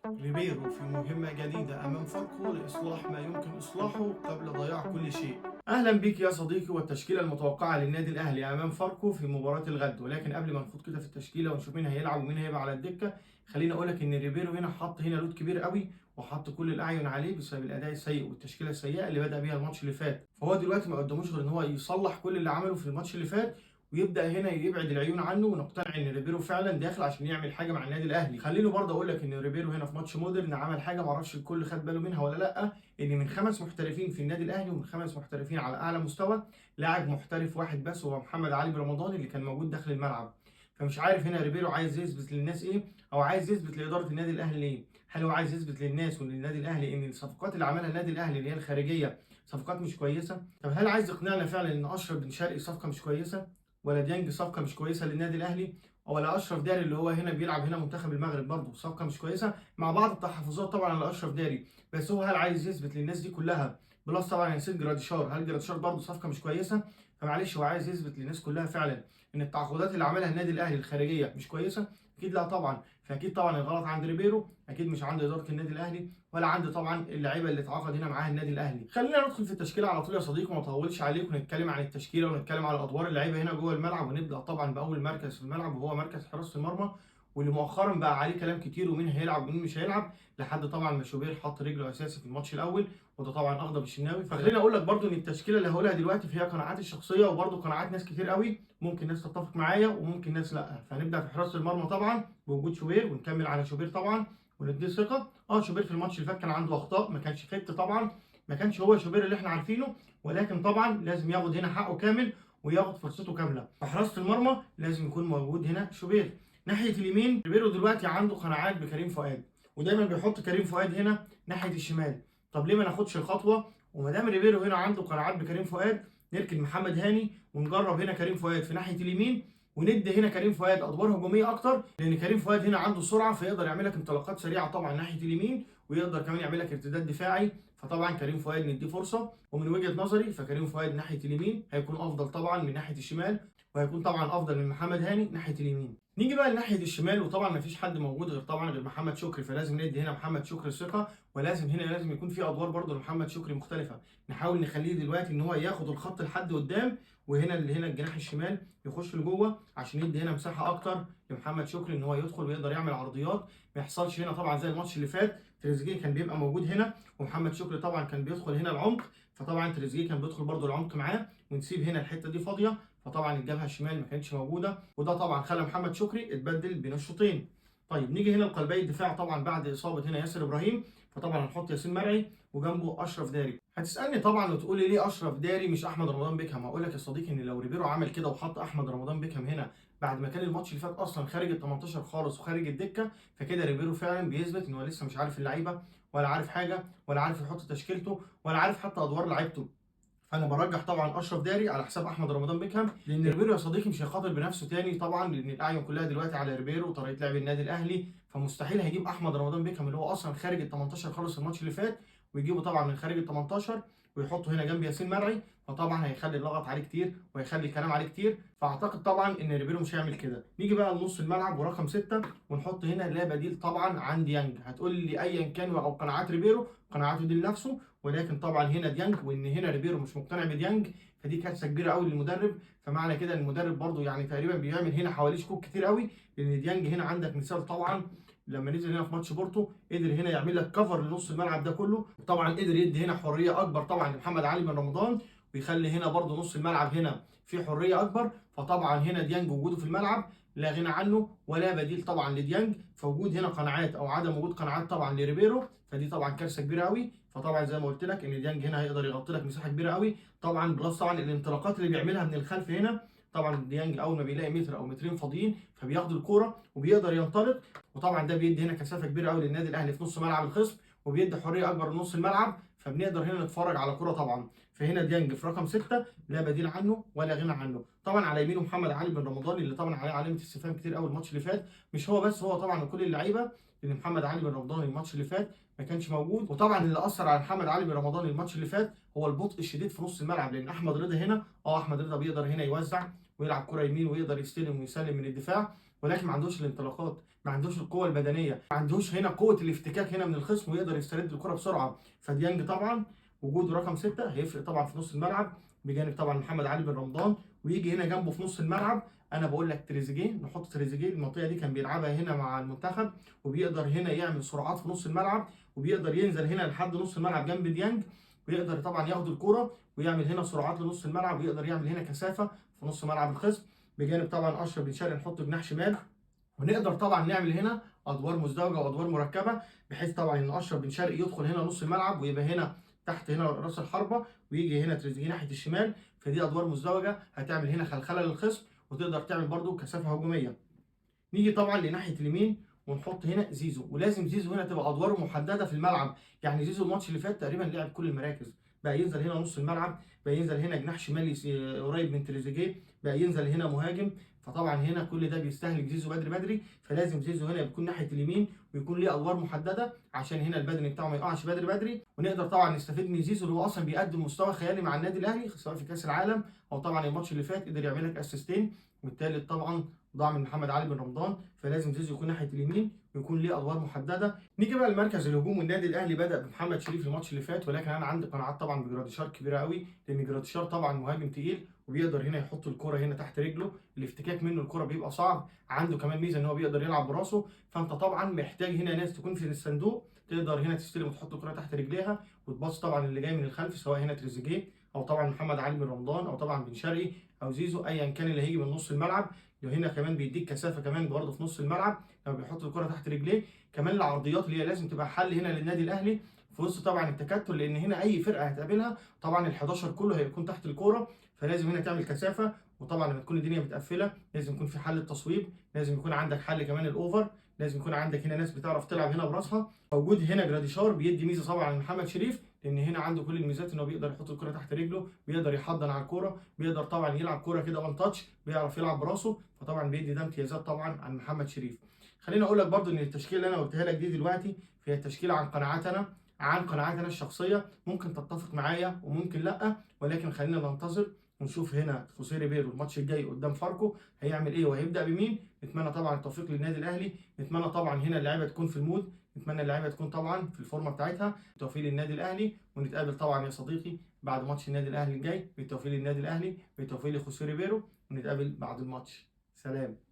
ريبيرو في مهمة جديدة أمام فاركو لإصلاح ما يمكن إصلاحه قبل ضياع كل شيء. أهلا بك يا صديقي، والتشكيلة المتوقعة للنادي الأهلي أمام فاركو في مباراة الغد. ولكن قبل ما نخوض كده في التشكيلة ونشوف مين هيلعب ومين هيبقى على الدكة، خليني أقول لك إن ريبيرو هنا حط هنا لود كبير قوي، وحط كل الأعين عليه بسبب الأداء السيء والتشكيلة السيئة اللي بدأ بيها الماتش اللي فات. فهو دلوقتي ما قدموش غير إن هو يصلح كل اللي عمله في الماتش اللي فات، ويبدا هنا يبعد العيون عنه، ونقتنع ان ريبيرو فعلا داخل عشان يعمل حاجه مع النادي الاهلي. خليني برضه اقول لك ان ريبيرو هنا في ماتش مودرن عمل حاجه ما اعرفش الكل خد باله منها ولا لا، ان من 5 محترفين في النادي الاهلي ومن 5 محترفين على اعلى مستوى، لاعب محترف واحد بس هو محمد علي برمضان اللي كان موجود داخل الملعب. فمش عارف هنا ريبيرو عايز يثبت للناس ايه، او عايز يثبت لاداره النادي الاهلي ايه. هل هو عايز يثبت للناس وللنادي الاهلي ان الصفقات اللي عملها النادي الاهلي اللي هي الخارجيه صفقات مش كويسه؟ طب هل عايز يقنعنا فعلا ان اشرف بن شرقي صفقه مش كويسه، ولا ديانج صفقه مش كويسه للنادي الاهلي، ولا اشرف داري اللي هو هنا بيلعب هنا منتخب المغرب برضه صفقه مش كويسه، مع بعض التحفظات طبعا على اشرف داري؟ بس هو هل عايز يثبت للناس دي كلها؟ بلس طبعا نسيت جراديشار، هل جراديشار برضه صفقه مش كويسه؟ فمعلش هو عايز يثبت للناس كلها فعلا ان التعاقدات اللي عملها النادي الاهلي الخارجيه مش كويسه؟ اكيد لا طبعا. فاكيد طبعا الغلط عند ريبيرو، اكيد مش عند اداره النادي الاهلي، ولا عند طبعا اللعيبه اللي اتعاقد هنا معاها النادي الاهلي. خلينا ندخل في التشكيله على طول يا صديقي وما اطولش عليك، ونتكلم عن التشكيله ونتكلم على ادوار اللعيبه هنا جوه الملعب. ونبدا طبعا باول مركز في الملعب وهو مركز حراسه المرمى، واللي مؤخرا بقى عليه كلام كتير ومين هيلعب ومين مش هيلعب، لحد طبعا ما شوبير حط رجله اساسي في الماتش الاول، وده طبعا اغضب الشناوي. فخليني اقول لك برده ان التشكيله اللي هقولها دلوقتي فيها قناعاتي الشخصيه وبرده قناعات ناس كتير قوي، ممكن ناس تتفق معايا وممكن ناس لا. فهنبدا في حراسه المرمى طبعا بوجود شوبير، ونكمل على شوبير طبعا ونديه ثقه. شوبير في الماتش اللي فات كان عنده اخطاء، ما كانش فت طبعا، ما كانش هو شوبير اللي احنا عارفينه، ولكن طبعا لازم ياخد هنا حقه كامل وياخد فرصته كامله. في حراسه المرمى لازم يكون موجود هنا شوبير. ناحيه اليمين ريبيرو دلوقتي عنده قناعات بكريم فؤاد، ودايما بيحط كريم فؤاد هنا ناحيه الشمال. طب ليه ما ناخدش الخطوه، وما دام ريبيرو هنا عنده قناعات بكريم فؤاد، نركن محمد هاني ونجرب هنا كريم فؤاد في ناحيه اليمين، وندي هنا كريم فؤاد ادوار هجوميه اكتر، لان كريم فؤاد هنا عنده سرعه فيقدر يعمل لك انطلاقات سريعه طبعا ناحيه اليمين، ويقدر كمان يعمل لك ارتداد دفاعي. فطبعا كريم فؤاد نديه فرصه، ومن وجهه نظري فكريم فؤاد ناحيه اليمين هيكون افضل طبعا من ناحيه الشمال، وهيكون طبعا افضل من محمد هاني ناحيه اليمين. نيجي بقى لناحيه الشمال، وطبعا ما فيش حد موجود غير محمد شكري، فلازم ندي هنا محمد شكري الثقه، ولازم هنا لازم يكون في ادوار برده لمحمد شكري مختلفه. نحاول نخليه دلوقتي ان هو ياخد الخط لحد قدام، وهنا اللي هنا الجناح الشمال يخش لجوه عشان يدي هنا مساحه اكتر لمحمد شكري ان هو يدخل ويقدر يعمل عرضيات. ما يحصلش هنا طبعا زي الماتش اللي فات تريزيجيه كان بيبقى موجود هنا ومحمد شكري طبعا كان بيدخل هنا العمق، فطبعا تريزيجيه كان بيدخل برده العمق معاه، ونسيب هنا الحته دي فاضيه، فطبعا الجبهه الشمال ما كانتش موجوده، وده طبعا خلى محمد شكري اتبدل بين الشوطين. طيب نيجي هنا لقلبي الدفاع طبعا بعد اصابه هنا ياسر ابراهيم، فطبعا هنحط ياسين مرعي وجنبه اشرف داري. هتسالني طبعا وتقول لي ليه اشرف داري مش احمد رمضان بيكهام؟ هقول لك يا صديقي ان لو ريبيرو عمل كده وحط احمد رمضان بيكهام هنا بعد ما كان الماتش اللي فات اصلا خارج ال 18 خالص وخارج الدكه، فكده ريبيرو فعلا بيثبت ان هو لسه مش عارف اللعيبه، ولا عارف حاجه، ولا عارف يحط تشكيلته، ولا عارف حتى ادوار لعيبته. فانا برجح طبعا اشرف داري على حساب احمد رمضان بيكهام، لان ريبيرو يا صديقي مش هيخاطر بنفسه تاني طبعا، لان الاعين كلها دلوقتي على ريبيرو وطريقه لعب النادي الاهلي، فمستحيل هيجيب احمد رمضان بيكهام اللي هو اصلا خارج ال 18 خالص الماتش اللي فات، ويجيبه طبعا من خارج ال 18 ويحطه هنا جنب ياسين مرعي، فطبعا هيخلي اللغط عليه كتير وهيخلي الكلام عليه كتير. فاعتقد طبعا ان ريبيرو مش هيعمل كده. نيجي بقى لنص الملعب ورقم 6، ونحط هنا لا بديل طبعا عن ديانج. هتقول لي ايا كان او قناعات ريبيرو قناعاته دي لنفسه، ولكن طبعا هنا ديانج، وان هنا ريبيرو مش مقتنع بديانج، فدي كارثه كبيره قوي للمدرب. فمعنى كده ان المدرب برده يعني تقريبا بيعمل هنا حواليه شكوك كتير قوي، لان ديانج هنا عندك مثال طبعا لما نزل هنا في ماتش بورتو قدر هنا يعمل لك كفر لنص الملعب ده كله، وطبعا قدر يدي هنا حريه اكبر طبعا لمحمد علي بن رمضان، ويخلي هنا برده نص الملعب هنا في حريه اكبر. فطبعا هنا ديانج وجوده في الملعب لا غنى عنه ولا بديل طبعا لديانج. فوجود هنا قناعات او عدم وجود قناعات طبعا لريبيرو، فدي طبعا كارثه كبيره قوي. فطبعا زي ما قلت لك ان ديانج هنا هيقدر يغطي لك مساحه كبيره قوي طبعا، بلس طبعا الانطلاقات اللي بيعملها من الخلف هنا. طبعا ديانج اول ما بيلاقي متر او مترين فاضيين فبياخد الكوره وبيقدر ينطلق، وطبعا ده بيدي هنا كثافه كبيره قوي للنادي الاهلي في نص ملعب الخصم، وبيدي حريه اكبر لنص الملعب، فبنقدر هنا نتفرج على كوره طبعا. فهنا ديانج في رقم 6 لا بديل عنه ولا غنى عنه. طبعا على يمينه محمد علي بن رمضان اللي طبعا عليه علامه استفهام كتير قوي الماتش اللي فات، مش هو بس، هو طبعا كل اللعيبه، لان محمد علي بن رمضان الماتش اللي فات ما كانش موجود. وطبعا اللي اثر على محمد علي بن رمضان الماتش اللي فات هو البطء الشديد في نص الملعب، لان احمد رضا هنا احمد رضا بيقدر هنا يوزع ويلعب كره يمين ويقدر يستلم ويسلم من الدفاع، ولكن ما عندوش الانطلاقات، ما عندوش القوه البدنيه، ما عندوش هنا قوه الافتكاك هنا من الخصم ويقدر يسترد الكره بسرعه. فديانج طبعا وجوده رقم 6 هيفرق طبعا في نص الملعب، بجانب طبعا محمد علي بن رمضان. ويجي هنا جنبه في نص الملعب انا بقول لك تريزيجيه، نحط تريزيجيه. المنطقه دي كان بيلعبها هنا مع المنتخب، وبيقدر هنا يعمل سرعات في نص الملعب، وبيقدر ينزل هنا لحد نص الملعب جنب ديانج، ويقدر طبعا ياخد الكرة ويعمل هنا سرعات لنص الملعب، ويقدر يعمل هنا كثافة في نص ملعب الخصم. بجانب طبعا اشرف بن شرقي نحطه جناح شمال. ونقدر طبعا نعمل هنا ادوار مزدوجه وادوار مركبه، بحيث طبعا ان اشرف بن شرقي يدخل هنا نص الملعب ويبقى هنا تحت هنا راس الحربه، ويجي هنا تريزيجيه ناحيه الشمال. فدي ادوار مزدوجه هتعمل هنا خلخله للخصم، وتقدر تعمل برده كثافه هجوميه. نيجي طبعا لناحيه اليمين ونحط هنا زيزو، ولازم زيزو هنا تبقى ادواره محدده في الملعب. يعني زيزو الماتش اللي فات تقريبا لعب كل المراكز، بقى ينزل هنا نص الملعب، بقى ينزل هنا جناح شمال قريب من تريزيجيه، بقى ينزل هنا مهاجم. فطبعا هنا كل ده بيستهلك زيزو بدري بدري، فلازم زيزو هنا يكون ناحيه اليمين ويكون ليه ادوار محدده عشان هنا البدني بتاعه ما يقعش بدري بدري. ونقدر طبعا نستفيد من زيزو اللي هو اصلا بيقدم مستوى خيالي مع النادي الاهلي، سواء في كاس العالم او طبعا الماتش اللي فات قدر يعمل لك اسيستين، والثالث طبعا ضاع من محمد علي بن رمضان. فلازم زيزو يكون ناحيه اليمين ويكون ليه ادوار محدده. نيجي بقى لمركز الهجوم، والنادي الاهلي بدا بمحمد شريف الماتش اللي فات، ولكن انا عندي قناعات طبعا بجراديشار كبيره قوي، لان جراديشار طبعا مهاجم تقيل وبيقدر هنا يحط الكره هنا تحت رجله، الافتكاك منه الكره بيبقى صعب، عنده كمان ميزه ان هو بيقدر يلعب براسه. فانت طبعا محتاج هنا ناس تكون في الصندوق تقدر هنا تستلم وتحط الكره تحت رجليها وتباص طبعا اللي جاي من الخلف، سواء هنا تريزيجيه او طبعا محمد علي بن رمضان او طبعا بن شرقي او زيزو، ايا كان اللي هيجي من نص الملعب. وهنا كمان بيديك كثافه كمان برضه في نص الملعب لما بيحط الكره تحت رجليه. كمان العرضيات اللي هي لازم تبقى حل هنا للنادي الاهلي في وسط طبعا التكتل، لان هنا اي فرقه هتقابلها طبعا ال11 كله هيكون تحت الكوره، فلازم هنا تعمل كثافه. وطبعا لما تكون الدنيا متقفله لازم يكون في حل التصويب، لازم يكون عندك حل كمان الاوفر، لازم يكون عندك هنا ناس بتعرف تلعب هنا براسها. موجود هنا جراديشار بيدي ميزه طبعا عن محمد شريف، لان هنا عنده كل الميزات، ان هو بيقدر يحط الكره تحت رجله، بيقدر يحضن على الكوره، بيقدر طبعا يلعب كوره كده وان تاتش، بيعرف يلعب براسه. فطبعا بيدي ده امتيازات طبعا عن محمد شريف. خليني اقول لك برضو ان التشكيله اللي انا قلتها لك دي دلوقتي هي التشكيله عن قناعات انا الشخصيه، ممكن تتفق معايا وممكن لا، ولكن خلينا ننتظر ونشوف هنا خوسيه ريبيرو الماتش الجاي قدام فاركو هيعمل ايه وهيبدا بمين. نتمنى طبعا التوفيق للنادي الاهلي، نتمنى طبعا هنا اللعيبه تكون في المود، نتمنى اللعيبه تكون طبعا في الفورمه بتاعتها. بالتوفيق للنادي الاهلي، ونتقابل طبعا يا صديقي بعد ماتش النادي الاهلي الجاي. بالتوفيق للنادي الاهلي، بالتوفيق لخوسيه ريبيرو، ونتقابل بعد الماتش. سلام.